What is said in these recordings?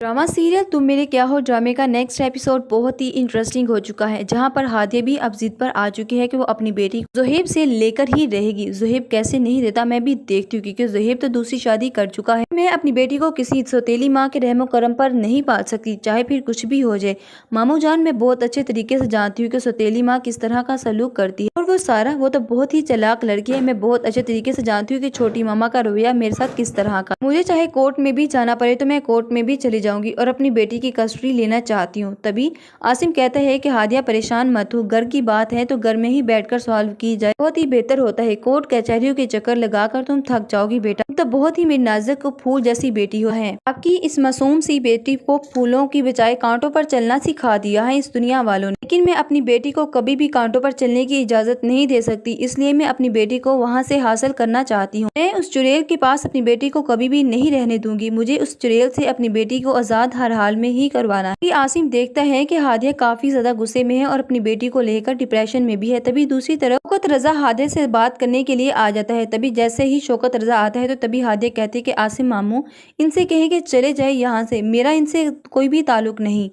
Drama serial तुम मेरे क्या हो ड्रामे का नेक्स्ट एपिसोड बहुत ही इंटरेस्टिंग हो चुका है, जहां पर हादिया भी अब जिद पर आ चुकी है कि वो अपनी बेटी ज़ुहैब से लेकर ही रहेगी। ज़ुहैब कैसे नहीं देता मैं भी देखती हूँ, क्योंकि ज़ुहैब तो दूसरी शादी कर चुका है। मैं अपनी बेटी को किसी सौतेली माँ के रहमो करम पर नहीं पाल सकती, चाहे फिर कुछ भी हो जाए। मामू जान, मैं बहुत अच्छे तरीके से जानती हूँ कि सौतेली माँ किस तरह का सलूक करती है, और वो सारा वो तो बहुत ही चालाक लड़की है। मैं बहुत अच्छे तरीके से जानती हूँ कि छोटी मामा का रवैया मेरे साथ किस तरह का। मुझे चाहे कोर्ट में भी जाना पड़े तो मैं कोर्ट में भी चली जाऊंगी और अपनी बेटी की कस्टडी लेना चाहती हूँ। तभी आसिम कहता है कि हादिया परेशान मत हो, घर की बात है तो घर में ही बैठकर सॉल्व की जाए, बहुत ही बेहतर होता है। कोर्ट कचहरियों के चक्कर लगाकर तुम थक जाओगी बेटा, तो बहुत ही मेरी नाजुक फूल जैसी बेटी हो है। आपकी इस मासूम सी बेटी को फूलों की बजाय कांटों पर चलना सिखा दिया है इस दुनिया वालों ने, लेकिन मैं अपनी बेटी को कभी भी कांटों पर चलने की इजाजत नहीं दे सकती, इसलिए मैं अपनी बेटी को वहाँ से हासिल करना चाहती हूँ। मैं उस चुड़ैल के पास अपनी बेटी को कभी भी नहीं रहने दूंगी। मुझे उस चुड़ैल से अपनी बेटी को आजाद हर हाल में ही करवाना है। आसिम देखता है कि हादिया काफी ज्यादा गुस्से में है और अपनी बेटी को लेकर डिप्रेशन में भी है। तभी दूसरी तरफ शौकत रजा हादिया से बात करने के लिए आ जाता है। तभी जैसे ही शौकत रजा आता है तो तभी हादिया कहती है कि आसिम मामू, इनसे कहे कि चले जाए यहाँ से, मेरा इनसे कोई भी ताल्लुक नहीं।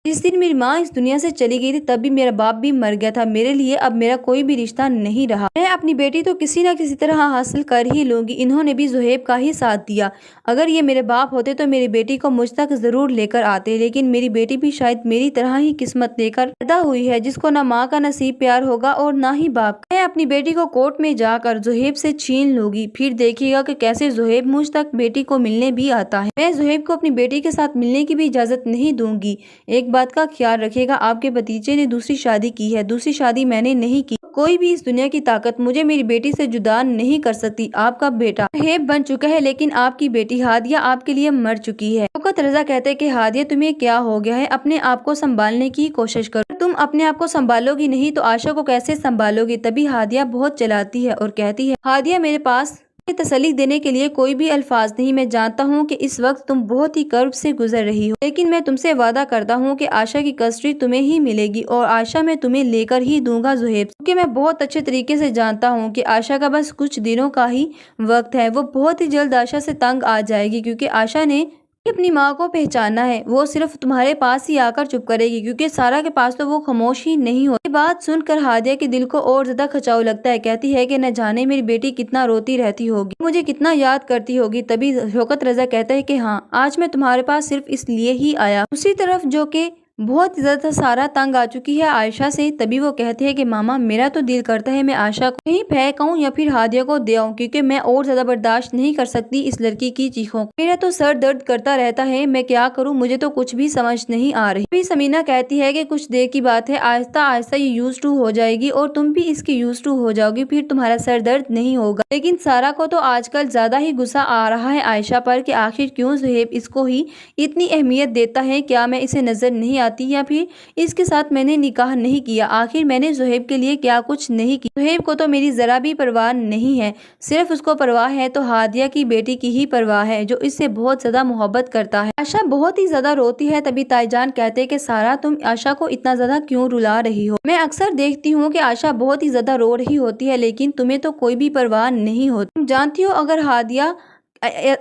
जिस दिन मेरी माँ इस दुनिया से चली गई थी तब भी मेरा बाप भी मर गया था, मेरे लिए अब मेरा कोई भी रिश्ता नहीं रहा। मैं अपनी बेटी तो किसी न किसी तरह हासिल कर ही लूंगी। इन्होंने भी ज़ुहैब का ही साथ दिया। अगर ये मेरे बाप होते तो मेरी बेटी को मुझ तक जरूर लेकर आते, लेकिन मेरी बेटी भी शायद मेरी तरह ही किस्मत लेकर पैदा हुई है, जिसको ना माँ का नसीब प्यार होगा और ना ही बाप का। मैं अपनी बेटी को कोर्ट में जाकर ज़ुहैब से छीन लूंगी, फिर देखिएगा कि कैसे ज़ुहैब मुझ तक बेटी को मिलने भी आता है। मैं ज़ुहैब को अपनी बेटी के साथ मिलने की भी इजाजत नहीं दूंगी। एक बात का ख्याल रखिएगा, आपके भतीजे ने दूसरी शादी की है, दूसरी शादी मैंने नहीं की। कोई भी इस दुनिया की ताकत मुझे मेरी बेटी से जुदा नहीं कर सकती। आपका बेटा ज़ुहैब बन चुका है, लेकिन आपकी बेटी हादिया आपके लिए मर चुकी है। शौकत रजा कहते हैं कि हादिया तुम्हें क्या हो गया है, अपने आप को संभालने की कोशिश करो। तुम अपने आप को संभालोगी नहीं तो आशा को कैसे संभालोगी। तभी हादिया बहुत चलाती है और कहती है, हादिया मेरे पास तसल्ली देने के लिए कोई भी अल्फाज नहीं। मैं जानता हूँ कि इस वक्त तुम बहुत ही कर्ब से गुजर रही हो, लेकिन मैं तुमसे वादा करता हूँ कि आशा की कस्टडी तुम्हें ही मिलेगी और आशा मैं तुम्हें लेकर ही दूंगा ज़ुहैब, क्योंकि मैं बहुत अच्छे तरीके से जानता हूँ कि आशा का बस कुछ दिनों का ही वक्त है। वो बहुत ही जल्द आशा से तंग आ जाएगी, क्योंकि आशा ने अपनी माँ को पहचाना है। वो सिर्फ तुम्हारे पास ही आकर चुप करेगी, क्योंकि सारा के पास तो वो खामोश ही नहीं हो। ये बात सुनकर हादिया के दिल को और ज्यादा खचाव लगता है। कहती है कि न जाने मेरी बेटी कितना रोती रहती होगी, मुझे कितना याद करती होगी। तभी शौकत रजा कहता है कि हाँ, आज मैं तुम्हारे पास सिर्फ इसलिए ही आया। दूसरी तरफ जो कि बहुत ज्यादा सारा तंग आ चुकी है आयशा से। तभी वो कहते हैं कि मामा, मेरा तो दिल करता है मैं आशा को कहीं फेंकाऊं या फिर हादिया को दे आऊं, क्योंकि मैं और ज्यादा बर्दाश्त नहीं कर सकती इस लड़की की चीखों। मेरा तो सर दर्द करता रहता है, मैं क्या करूं, मुझे तो कुछ भी समझ नहीं आ रही। फिर समीना कहती है कि कुछ देर की बात है, आहिस्ता आहिस्ता ये यूज टू हो जाएगी और तुम भी इसकी यूज टू हो जाओगी, फिर तुम्हारा सर दर्द नहीं होगा। लेकिन सारा को तो आजकल ज्यादा ही गुस्सा आ रहा है आयशा पर कि आखिर क्यों ज़ुहैब इसको ही इतनी अहमियत देता है। क्या मैं इसे नजर नहीं आती, या फिर इसके साथ मैंने निकाह नहीं किया। आखिर मैंने ज़ुहैब के लिए क्या कुछ नहीं किया। ज़ुहैब को तो मेरी जरा भी परवाह नहीं है, सिर्फ उसको परवाह है तो हादिया की बेटी की ही परवाह है, जो इससे बहुत ज्यादा मोहब्बत करता है। आशा बहुत ही ज्यादा रोती है। तभी ताईजान कहते हैं कि सारा, तुम आशा को इतना ज्यादा क्यों रुला रही हो। मैं अक्सर देखती हूँ कि आशा बहुत ही ज्यादा रो रही होती है, लेकिन तुम्हें तो कोई भी परवाह नहीं होती। तुम जानती हो अगर हादिया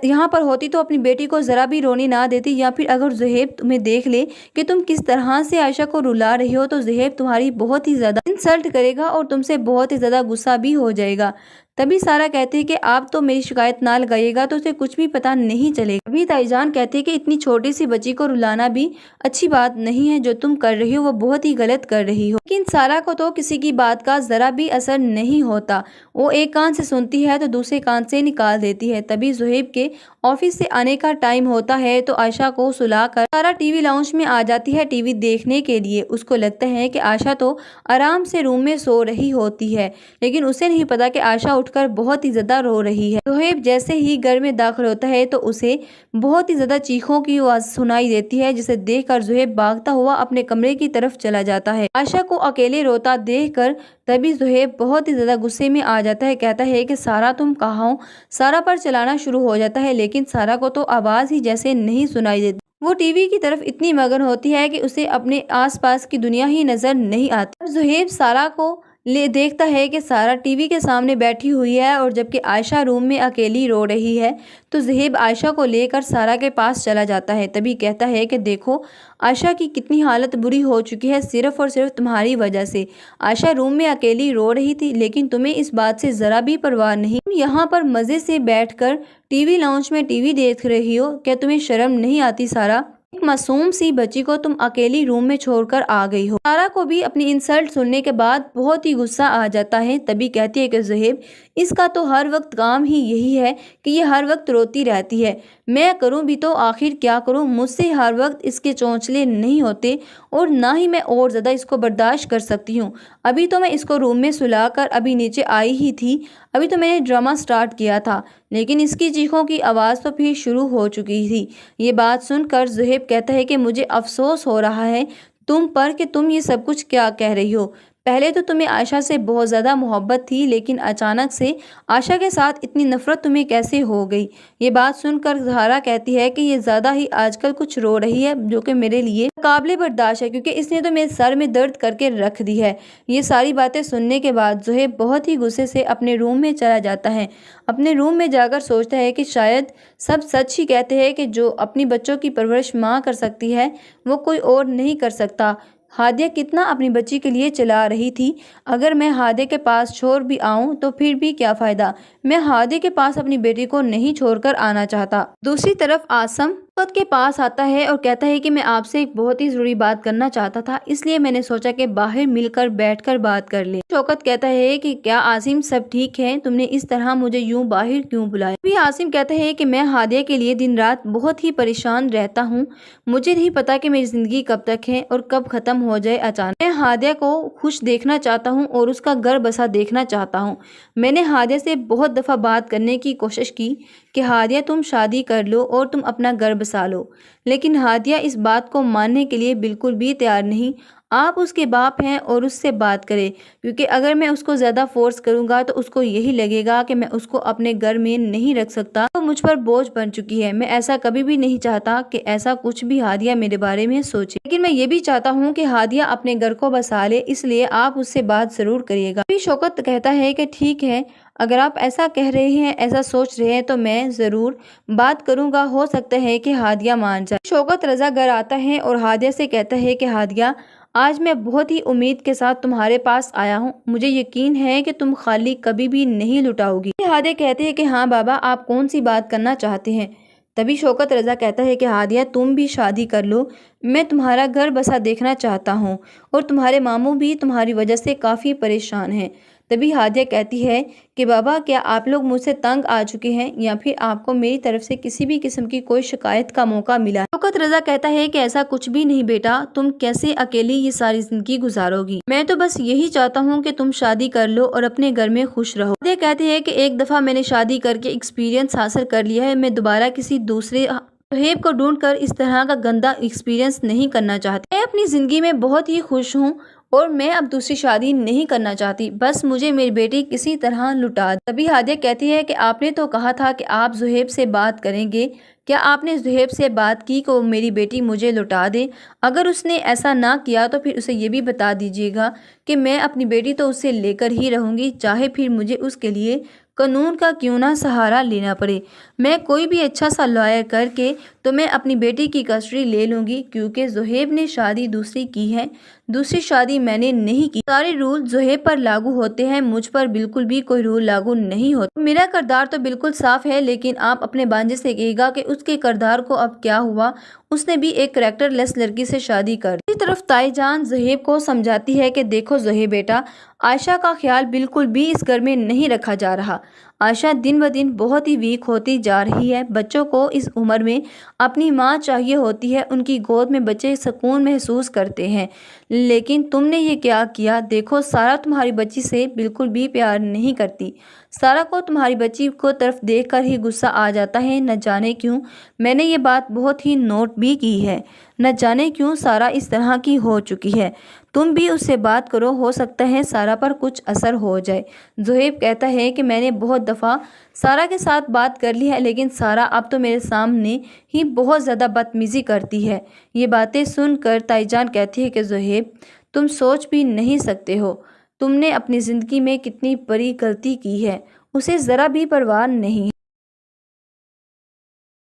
यहाँ पर होती तो अपनी बेटी को जरा भी रोने ना देती, या फिर अगर ज़ुहैब तुम्हें देख ले कि तुम किस तरह से आयशा को रुला रही हो तो ज़ुहैब तुम्हारी बहुत ही ज्यादा इंसल्ट करेगा और तुमसे बहुत ही ज्यादा गुस्सा भी हो जाएगा। तभी सारा कहती है कि आप तो मेरी शिकायत ना लगाइएगा तो उसे कुछ भी पता नहीं चलेगा। अभी ताईजान कहती है कि इतनी छोटी सी बच्ची को रुलाना भी अच्छी बात नहीं है, जो तुम कर रही हो वो बहुत ही गलत कर रही हो। लेकिन सारा को तो किसी की बात का जरा भी असर नहीं होता। वो एक कान से सुनती है तो दूसरे कान से निकाल देती है। तभी ज़ुहैब के ऑफिस से आने का टाइम होता है तो आयशा को सुलाकर सारा टीवी लाउंज में आ जाती है टीवी देखने के लिए। उसको लगता है कि आयशा तो आराम से रूम में सो रही होती है, लेकिन उसे नहीं पता कि आयशा उठकर बहुत ही ज्यादा रो रही है। ज़ुहैब जैसे ही घर में दाखिल होता है तो उसे बहुत ही ज्यादा चीखों की आवाज सुनाई देती है, जिसे देखकर ज़ुहैब भागता हुआ अपने कमरे की तरफ चला जाता है। आयशा को अकेले रोता देखकर तभी ज़ुहैब बहुत ही ज्यादा गुस्से में आ जाता है। कहता है कि सारा तुम कहाँ हो। सारा पर चलाना शुरू हो जाता है, लेकिन सारा को तो आवाज ही जैसे नहीं सुनाई देती। वो टीवी की तरफ इतनी मगन होती है कि उसे अपने आसपास की दुनिया ही नजर नहीं आती। ज़ुहैब सारा को देखता है कि सारा टीवी के सामने बैठी हुई है और जबकि आयशा रूम में अकेली रो रही है, तो ज़ुहैब आयशा को लेकर सारा के पास चला जाता है। तभी कहता है कि देखो आयशा की कितनी हालत बुरी हो चुकी है सिर्फ़ और सिर्फ तुम्हारी वजह से। आयशा रूम में अकेली रो रही थी, लेकिन तुम्हें इस बात से ज़रा भी परवाह नहीं। तुम यहाँ पर मज़े से बैठकर टीवी लाउंज में टीवी देख रही हो, क्या तुम्हें शर्म नहीं आती सारा? एक मासूम सी बच्ची को तुम अकेली रूम में छोड़कर आ गई हो। सारा को भी अपनी इंसल्ट सुनने के बाद बहुत ही गुस्सा आ जाता है। तभी कहती है कि ज़ुहैब, इसका तो हर वक्त काम ही यही है कि ये हर वक्त रोती रहती है। मैं करूं भी तो आखिर क्या करूं, मुझसे हर वक्त इसके चौंचले नहीं होते और ना ही मैं और ज़्यादा इसको बर्दाश्त कर सकती हूँ। अभी तो मैं इसको रूम में सुलाकर अभी नीचे आई ही थी, अभी तो मैंने ड्रामा स्टार्ट किया था, लेकिन इसकी चीखों की आवाज़ तो फिर शुरू हो चुकी थी। ये बात सुनकर ज़ुहैब कहता है कि मुझे अफसोस हो रहा है तुम पर कि तुम ये सब कुछ क्या कह रही हो। पहले तो तुम्हें आयशा से बहुत ज़्यादा मोहब्बत थी, लेकिन अचानक से आयशा के साथ इतनी नफ़रत तुम्हें कैसे हो गई। ये बात सुनकर ज़हरा कहती है कि ये ज़्यादा ही आजकल कुछ रो रही है, जो कि मेरे लिए काबिल बर्दाश्त है, क्योंकि इसने तो मेरे सर में दर्द करके रख दी है। ये सारी बातें सुनने के बाद ज़ुहैब बहुत ही गुस्से से अपने रूम में चला जाता है। अपने रूम में जाकर सोचता है कि शायद सब सच ही कहते हैं कि जो अपनी बच्चों की परवरिश माँ कर सकती है वो कोई और नहीं कर सकता। हादिया कितना अपनी बच्ची के लिए चला रही थी, अगर मैं हादिया के पास छोड़ भी आऊं तो फिर भी क्या फ़ायदा। मैं हादिया के पास अपनी बेटी को नहीं छोड़कर आना चाहता। दूसरी तरफ आसम शौकत के पास आता है और कहता है कि मैं आपसे एक बहुत ही ज़रूरी बात करना चाहता था, इसलिए मैंने सोचा कि बाहर मिलकर बैठकर बात कर ले। शौकत कहता है कि क्या आसिम सब ठीक है, तुमने इस तरह मुझे यूं बाहर क्यों बुलाया। भी आसिम कहता है कि मैं हादिया के लिए दिन रात बहुत ही परेशान रहता हूँ, मुझे नहीं पता कि मेरी ज़िंदगी कब तक है और कब ख़त्म हो जाए अचानक। मैं हादिया को खुश देखना चाहता हूँ और उसका घर बसा देखना चाहता हूँ। मैंने हादिया से बहुत दफ़ा बात करने की कोशिश की कि हादिया तुम शादी कर लो और तुम अपना घर बसा लो, लेकिन हादिया इस बात को मानने के लिए बिल्कुल भी तैयार नहीं। आप उसके बाप हैं और उससे बात करें, क्योंकि अगर मैं उसको ज़्यादा फोर्स करूंगा तो उसको यही लगेगा कि मैं उसको अपने घर में नहीं रख सकता, तो मुझ पर बोझ बन चुकी है। मैं ऐसा कभी भी नहीं चाहता कि ऐसा कुछ भी हादिया मेरे बारे में सोचे, लेकिन मैं ये भी चाहता हूँ कि हादिया अपने घर को बसा ले, इसलिए आप उससे बात ज़रूर करिएगा। फिर शौकत कहता है कि ठीक है, अगर आप ऐसा कह रहे हैं, ऐसा सोच रहे हैं, तो मैं ज़रूर बात करूंगा, हो सकता है कि हादिया मान जाए। शौकत रज़ा घर आता है और हादिया से कहता है कि हादिया, आज मैं बहुत ही उम्मीद के साथ तुम्हारे पास आया हूँ, मुझे यकीन है कि तुम खाली कभी भी नहीं लुटाओगी। हादिया कहती है कि हाँ बाबा, आप कौन सी बात करना चाहते हैं। तभी शौकत रज़ा कहता है कि हादिया तुम भी शादी कर लो, मैं तुम्हारा घर बसा देखना चाहता हूँ और तुम्हारे मामू भी तुम्हारी वजह से काफ़ी परेशान हैं। तभी हादिया कहती है कि बाबा, क्या आप लोग मुझसे तंग आ चुके हैं या फिर आपको मेरी तरफ से किसी भी किस्म की कोई शिकायत का मौका मिला। शौकत रज़ा कहता है कि ऐसा कुछ भी नहीं बेटा, तुम कैसे अकेली ये सारी जिंदगी गुजारोगी, मैं तो बस यही चाहता हूँ कि तुम शादी कर लो और अपने घर में खुश रहो। हादिया कहती है कि एक दफ़ा मैंने शादी करके एक्सपीरियंस हासिल कर लिया है, मैं दोबारा किसी दूसरे ज़ुहैब को ढूंढकर इस तरह का गंदा एक्सपीरियंस नहीं करना चाहती। मैं अपनी ज़िंदगी में बहुत ही खुश हूँ और मैं अब दूसरी शादी नहीं करना चाहती, बस मुझे मेरी बेटी किसी तरह लुटा दे। तभी हादिया कहती है कि आपने तो कहा था कि आप ज़ुहैब से बात करेंगे, क्या आपने ज़ुहैब से बात की कि मेरी बेटी मुझे लुटा दे। अगर उसने ऐसा ना किया तो फिर उसे ये भी बता दीजिएगा कि मैं अपनी बेटी तो उससे लेकर ही रहूँगी, चाहे फिर मुझे उसके लिए कानून का क्यों ना सहारा लेना पड़े। मैं कोई भी अच्छा सा लॉयर करके तो मैं अपनी बेटी की कस्टडी ले लूँगी, क्योंकि ज़ुहैब ने शादी दूसरी की है, दूसरी शादी मैंने नहीं की। सारे रूल ज़ुहैब पर लागू होते हैं, मुझ पर बिल्कुल भी कोई रूल लागू नहीं होता। मेरा किरदार तो बिल्कुल साफ है, लेकिन आप अपने भांजे से कहिएगा कि उसके किरदार को अब क्या हुआ, उसने भी एक करैक्टर लेस लड़की से शादी कर। दूसरी तरफ ताईजान ज़ुहैब को समझाती है कि देखो ज़ुहैब बेटा, आयशा का ख्याल बिल्कुल भी इस घर में नहीं रखा जा रहा। आयशा दिन ब दिन बहुत ही वीक होती जा रही है। बच्चों को इस उम्र में अपनी माँ चाहिए होती है, उनकी गोद में बच्चे सुकून महसूस करते हैं, लेकिन तुमने ये क्या किया। देखो सारा तुम्हारी बच्ची से बिल्कुल भी प्यार नहीं करती, सारा को तुम्हारी बच्ची को तरफ देखकर ही गुस्सा आ जाता है। न जाने क्यों, मैंने ये बात बहुत ही नोट भी की है, न जाने क्यों सारा इस तरह की हो चुकी है। तुम भी उससे बात करो, हो सकता है सारा पर कुछ असर हो जाए। ज़ुहैब कहता है कि मैंने बहुत दफ़ा सारा के साथ बात कर ली है, लेकिन सारा अब तो मेरे सामने ही बहुत ज़्यादा बदतमीज़ी करती है। ये बातें सुनकर ताईजान कहती है कि ज़ुहैब तुम सोच भी नहीं सकते हो, تم نے اپنی زندگی میں کتنی بڑی غلطی کی ہے، اسے ذرا بھی پرواہ نہیں ہے۔